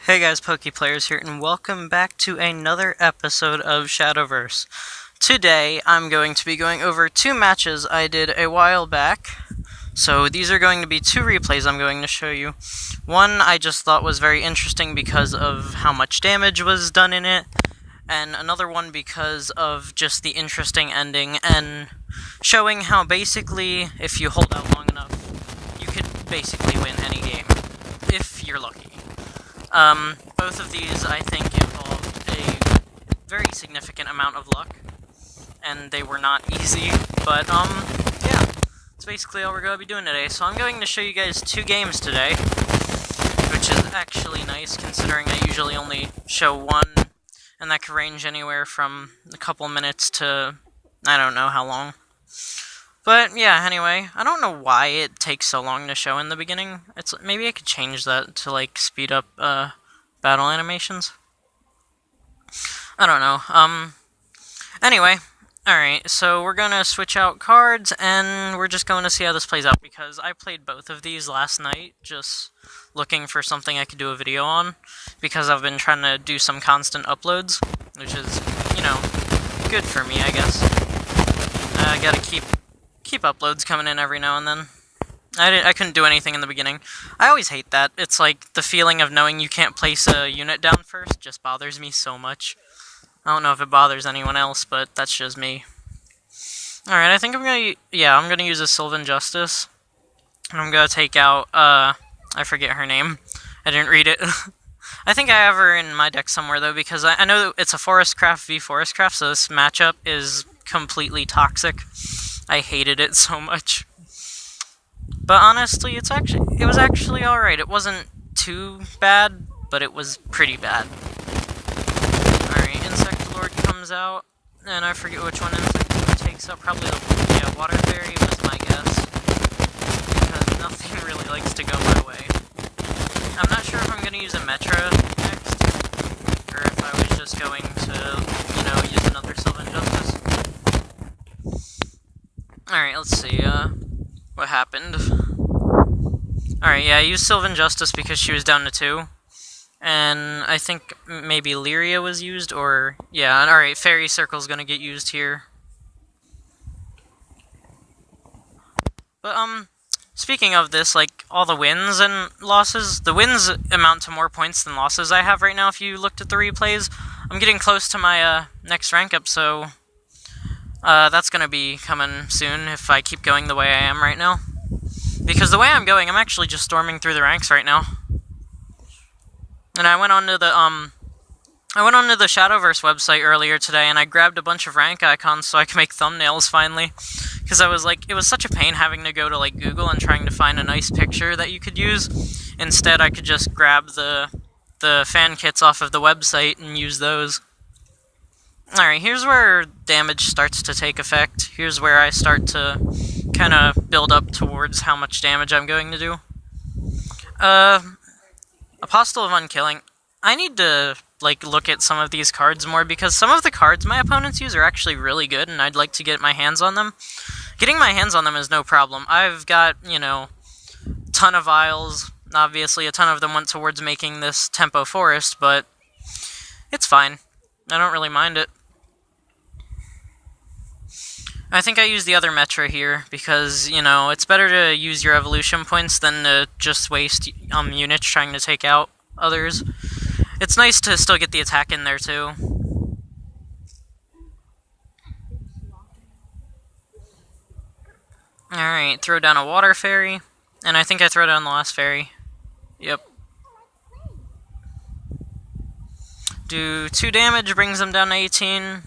Hey guys, PokePlayers here, and welcome back to another episode of Shadowverse. Today, I'm going to be going over two matches I did a while back. So these are going to be two replays I'm going to show you. One I just thought was very interesting because of how much damage was done in it, and another one because of just the interesting ending and showing how basically, if you hold out long enough, you could basically win any game, if you're lucky. Both of these, I think, involved a very significant amount of luck, and they were not easy, but, yeah, that's basically all we're going to be doing today. So I'm going to show you guys two games today, which is actually nice, considering I usually only show one, and that could range anywhere from a couple minutes to, I don't know how long. But, yeah, anyway, I don't know why it takes so long to show in the beginning. Maybe I could change that to, like, speed up, battle animations. I don't know. Anyway, alright, so we're gonna switch out cards, and we're just going to see how this plays out, because I played both of these last night, just looking for something I could do a video on, because I've been trying to do some constant uploads, which is, you know, good for me, I guess. I gotta keep uploads coming in every now and then. I couldn't do anything in the beginning. I always hate that. It's like the feeling of knowing you can't place a unit down first just bothers me so much. I don't know if it bothers anyone else, but that's just me. Alright, I think I'm gonna use a Sylvan Justice. And I'm gonna take out, I forget her name. I didn't read it. I think I have her in my deck somewhere, though, because I know it's a Forestcraft v Forestcraft, so this matchup is completely toxic. I hated it so much. But honestly, it was actually alright. It wasn't too bad, but it was pretty bad. Alright, Insect Lord comes out, and I forget which one Insect Lord takes out. Probably the Water Fairy was my guess, because nothing really likes to go my way. I'm not sure if I'm going to use a Metra next, or if I was just going to, use another Sylvan Justice. Alright, let's see, what happened. Alright, yeah, I used Sylvan Justice because she was down to 2. And I think maybe Lyria was used, or... yeah, alright, Fairy Circle's gonna get used here. But, speaking of this, like, all the wins and losses, the wins amount to more points than losses I have right now if you looked at the replays. I'm getting close to my, next rank up, so... that's gonna be coming soon if I keep going the way I am right now. Because the way I'm going, I'm actually just storming through the ranks right now. And I went onto the Shadowverse website earlier today, and I grabbed a bunch of rank icons so I can make thumbnails finally. Because I was like, it was such a pain having to go to like Google and trying to find a nice picture that you could use. Instead, I could just grab the fan kits off of the website and use those. Alright, here's where damage starts to take effect. Here's where I start to kind of build up towards how much damage I'm going to do. Apostle of Unkilling. I need to, like, look at some of these cards more, because some of the cards my opponents use are actually really good, and I'd like to get my hands on them. Getting my hands on them is no problem. I've got, a ton of vials. Obviously, a ton of them went towards making this Tempo Forest, but it's fine. I don't really mind it. I think I use the other Metra here, because, it's better to use your evolution points than to just waste units trying to take out others. It's nice to still get the attack in there, too. Alright, throw down a Water Fairy, and I think I throw down the last Fairy. Yep. Do 2 damage, brings them down to 18.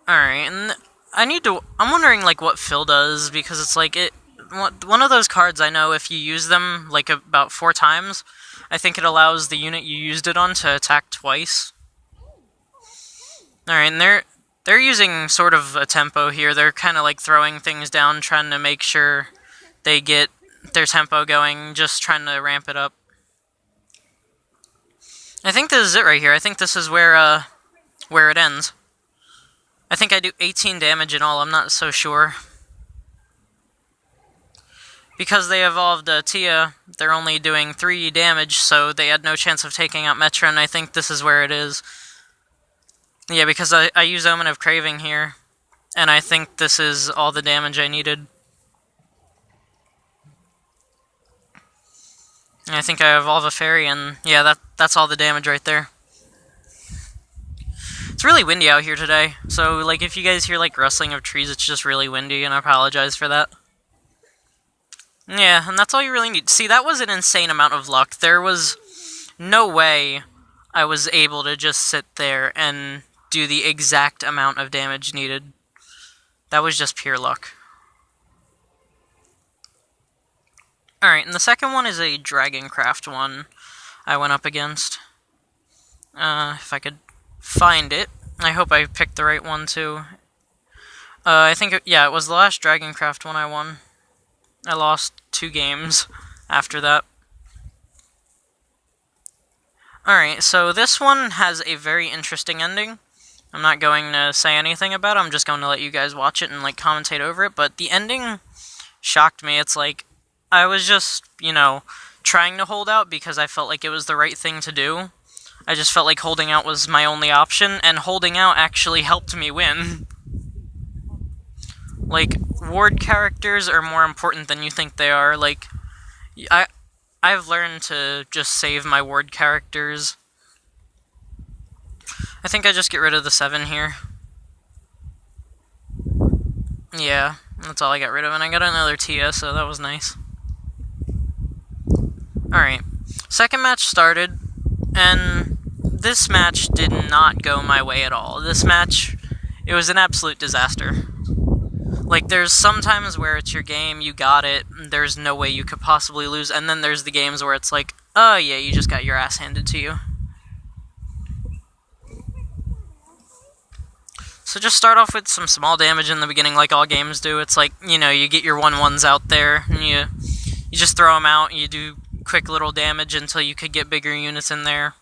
Alright, and I'm wondering, like, what Phil does, because it's like, one of those cards I know if you use them, like, about 4 times, I think it allows the unit you used it on to attack twice. Alright, and they're using sort of a tempo here. They're kind of, like, throwing things down, trying to make sure they get their tempo going, just trying to ramp it up. I think this is it right here. I think this is where it ends. I think I do 18 damage in all, I'm not so sure. because they evolved Tia, they're only doing 3 damage, so they had no chance of taking out Metra, and I think this is where it is. Yeah, because I use Omen of Craving here, and I think this is all the damage I needed. And I think I evolve a fairy, and yeah, that's all the damage right there. It's really windy out here today, so like if you guys hear like rustling of trees, it's just really windy, and I apologize for that. Yeah, and that's all you really need. See, that was an insane amount of luck. There was no way I was able to just sit there and do the exact amount of damage needed. That was just pure luck. Alright, and the second one is a Dragoncraft one I went up against. If I could find it. I hope I picked the right one, too. I think, yeah, it was the last Dragoncraft one I won. I lost 2 games after that. Alright, so this one has a very interesting ending. I'm not going to say anything about it, I'm just going to let you guys watch it and, like, commentate over it, but the ending shocked me. It's like, I was just, you know, trying to hold out because I felt like it was the right thing to do. I just felt like holding out was my only option, and holding out actually helped me win. Like, ward characters are more important than you think they are. Like, I've learned to just save my ward characters. I think I just get rid of the 7 here. Yeah, that's all I got rid of, and I got another Tia, so that was nice. Alright, second match started, and this match did not go my way at all. This match, it was an absolute disaster. Like, there's some times where it's your game, you got it, there's no way you could possibly lose, and then there's the games where it's like, oh yeah, you just got your ass handed to you. So just start off with some small damage in the beginning like all games do. It's like, you know, you get your 1/1s out there, and you just throw them out, and you do quick little damage until you could get bigger units in there.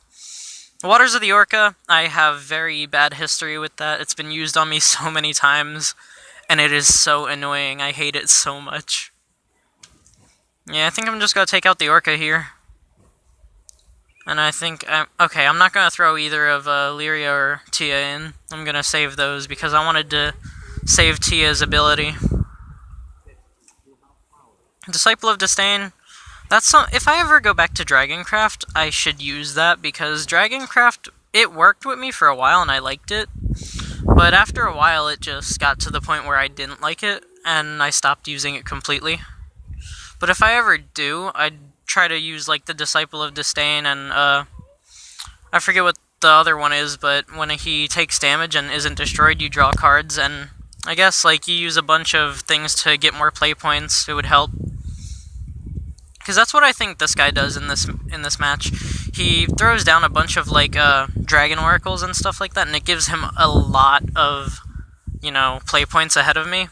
Waters of the Orca, I have very bad history with that. It's been used on me so many times. And it is so annoying. I hate it so much. Yeah, I think I'm just going to take out the Orca here. And I think... okay, I'm not going to throw either of Lyria or Tia in. I'm going to save those because I wanted to save Tia's ability. Disciple of Disdain. That's if I ever go back to Dragoncraft, I should use that because Dragoncraft, it worked with me for a while and I liked it. But after a while, it just got to the point where I didn't like it, and I stopped using it completely. But if I ever do, I'd try to use, like, the Disciple of Disdain, and, I forget what the other one is, but when he takes damage and isn't destroyed, you draw cards, and I guess, like, you use a bunch of things to get more play points, it would help. Because that's what I think this guy does in this match. He throws down a bunch of, like, Dragon Oracles and stuff like that, and it gives him a lot of, you know, play points ahead of me.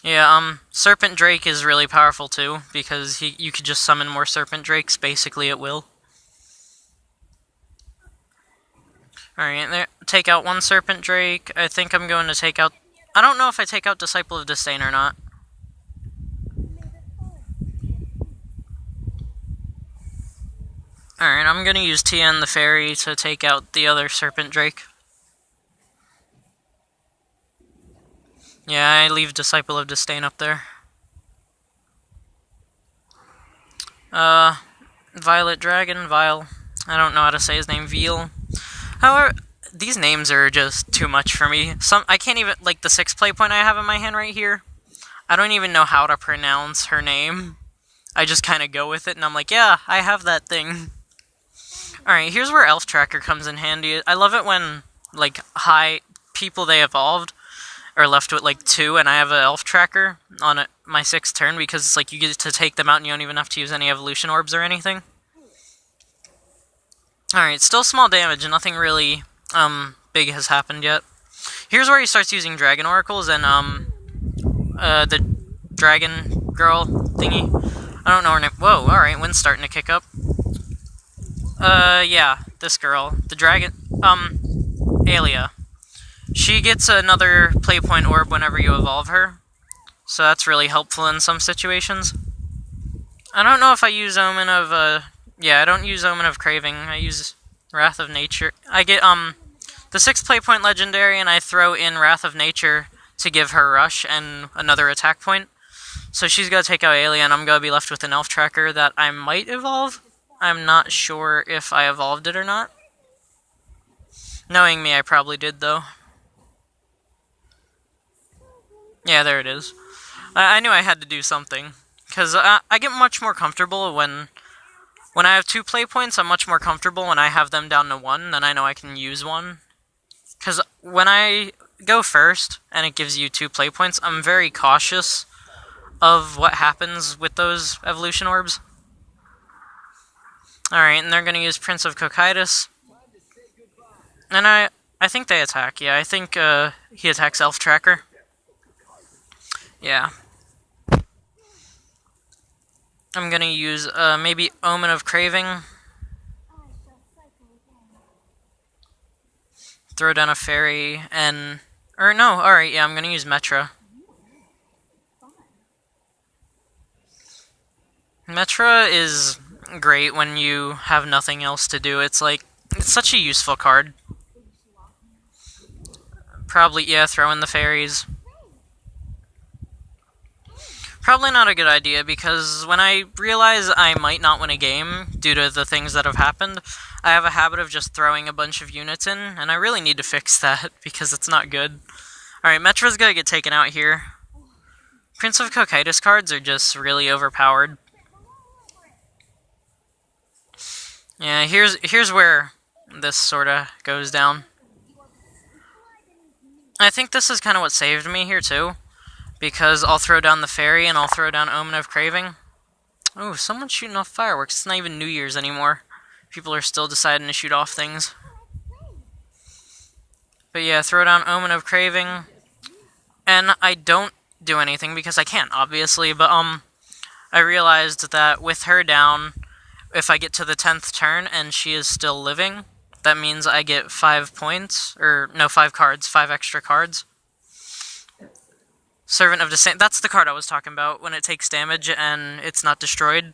Yeah, Serpent Drake is really powerful, too, because you could just summon more Serpent Drakes, basically at will. Alright, there, take out 1 Serpent Drake. I think I'm going to take out... I don't know if I take out Disciple of Disdain or not. Alright, I'm gonna use Tia and the Fairy to take out the other Serpent Drake. Yeah, I leave Disciple of Disdain up there. Violet Dragon, Vile. I don't know how to say his name, Veal. However, these names are just too much for me. I can't even, like the 6th play point I have in my hand right here, I don't even know how to pronounce her name. I just kind of go with it, and I'm like, yeah, I have that thing. Alright, here's where Elf Tracker comes in handy. I love it when, like, people they evolved are left with, like, 2, and I have an Elf Tracker on my 6th turn, because it's like you get to take them out and you don't even have to use any evolution orbs or anything. Alright, still small damage, and nothing really, big has happened yet. Here's where he starts using Dragon Oracles, and, the Dragon Girl thingy. I don't know her name. Whoa, alright, wind's starting to kick up. Yeah, this girl. The dragon, Aelia. She gets another play point orb whenever you evolve her. So that's really helpful in some situations. I don't know if I use Omen of, yeah, I don't use Omen of Craving. I use Wrath of Nature. I get, the 6 play point legendary, and I throw in Wrath of Nature to give her Rush and another attack point. So she's gonna take out Alien. I'm gonna be left with an Elf Tracker that I might evolve. I'm not sure if I evolved it or not. Knowing me, I probably did, though. Yeah, there it is. I knew I had to do something. Because I get much more comfortable when I have 2 play points. I'm much more comfortable when I have them down to 1, then I know I can use 1. Because when I go first, and it gives you 2 play points, I'm very cautious of what happens with those evolution orbs. Alright, and they're going to use Prince of Cocytus. And I think they attack, yeah. I think he attacks Elf Tracker. Yeah. I'm going to use maybe Omen of Craving. Throw down a fairy and... Or no, alright, yeah, I'm going to use Metra. Metra is great when you have nothing else to do. It's like, it's such a useful card. Probably, yeah, throw in the fairies. Probably not a good idea, because when I realize I might not win a game due to the things that have happened, I have a habit of just throwing a bunch of units in, and I really need to fix that, because it's not good. Alright, Metra's gonna get taken out here. Prince of Cocytus cards are just really overpowered. Yeah, here's where this sorta goes down. I think this is kind of what saved me here, too. Because I'll throw down the fairy, and I'll throw down Omen of Craving. Oh, someone's shooting off fireworks. It's not even New Year's anymore. People are still deciding to shoot off things. But yeah, throw down Omen of Craving. And I don't do anything, because I can't, obviously. But, I realized that with her down, if I get to the 10th turn, and she is still living, that means I get 5 points. Or, no, 5 cards. 5 extra cards. Servant of Descent, that's the card I was talking about, when it takes damage and it's not destroyed.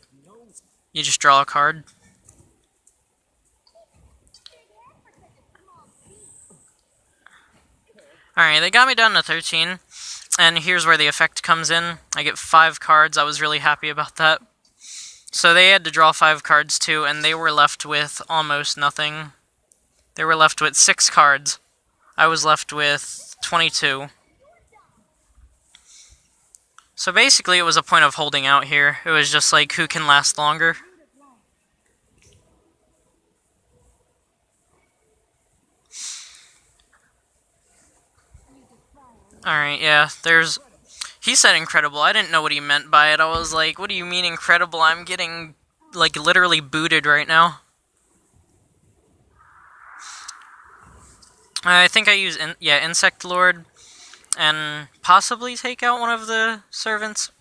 You just draw a card. Alright, they got me down to 13, and here's where the effect comes in. I get 5 cards, I was really happy about that. So they had to draw 5 cards too, and they were left with almost nothing. They were left with 6 cards. I was left with 22. So basically, it was a point of holding out here. It was just like, who can last longer? Alright, yeah, there's... He said incredible. I didn't know what he meant by it. I was like, what do you mean incredible? I'm getting, like, literally booted right now. I think I use, Insect Lord. And possibly take out one of the servants.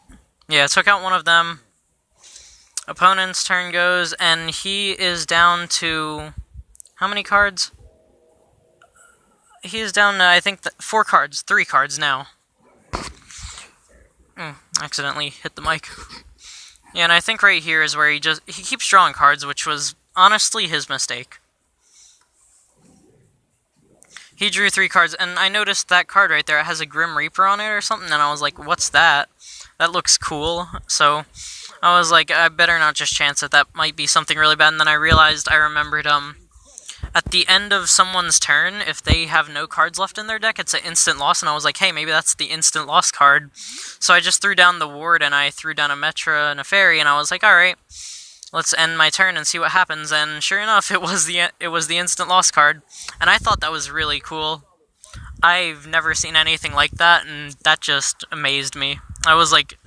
Yeah, took out one of them. Opponent's turn goes, and he is down to... How many cards? He is down to, I think, 4 cards. 3 cards now. Accidentally hit the mic. Yeah, and I think right here is where he keeps drawing cards, which was honestly his mistake. He drew 3 cards, and I noticed that card right there, it has a Grim Reaper on it or something, and I was like, what's that? That looks cool. So I was like, I better not just chance it, that might be something really bad, and then I remembered, at the end of someone's turn, if they have no cards left in their deck, it's an instant loss, and I was like, hey, maybe that's the instant loss card. So I just threw down the ward, and I threw down a Metra and a Fairy, and I was like, alright, let's end my turn and see what happens, and sure enough, it was the instant loss card, and I thought that was really cool. I've never seen anything like that, and that just amazed me. I was like,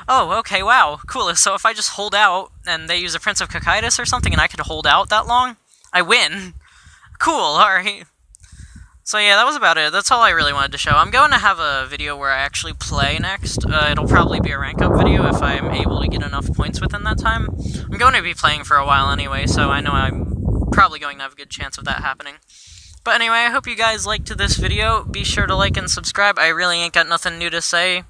oh, okay, wow, cool, so if I just hold out, and they use a Prince of Cocytus or something, and I could hold out that long, I win. Cool, alright. So yeah, that was about it. That's all I really wanted to show. I'm going to have a video where I actually play next. It'll probably be a rank up video if I'm able to get enough points within that time. I'm going to be playing for a while anyway, so I know I'm probably going to have a good chance of that happening. But anyway, I hope you guys liked this video. Be sure to like and subscribe. I really ain't got nothing new to say.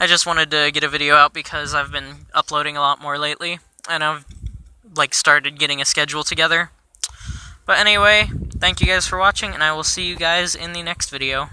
I just wanted to get a video out because I've been uploading a lot more lately, and I've started getting a schedule together. But anyway, thank you guys for watching, and I will see you guys in the next video.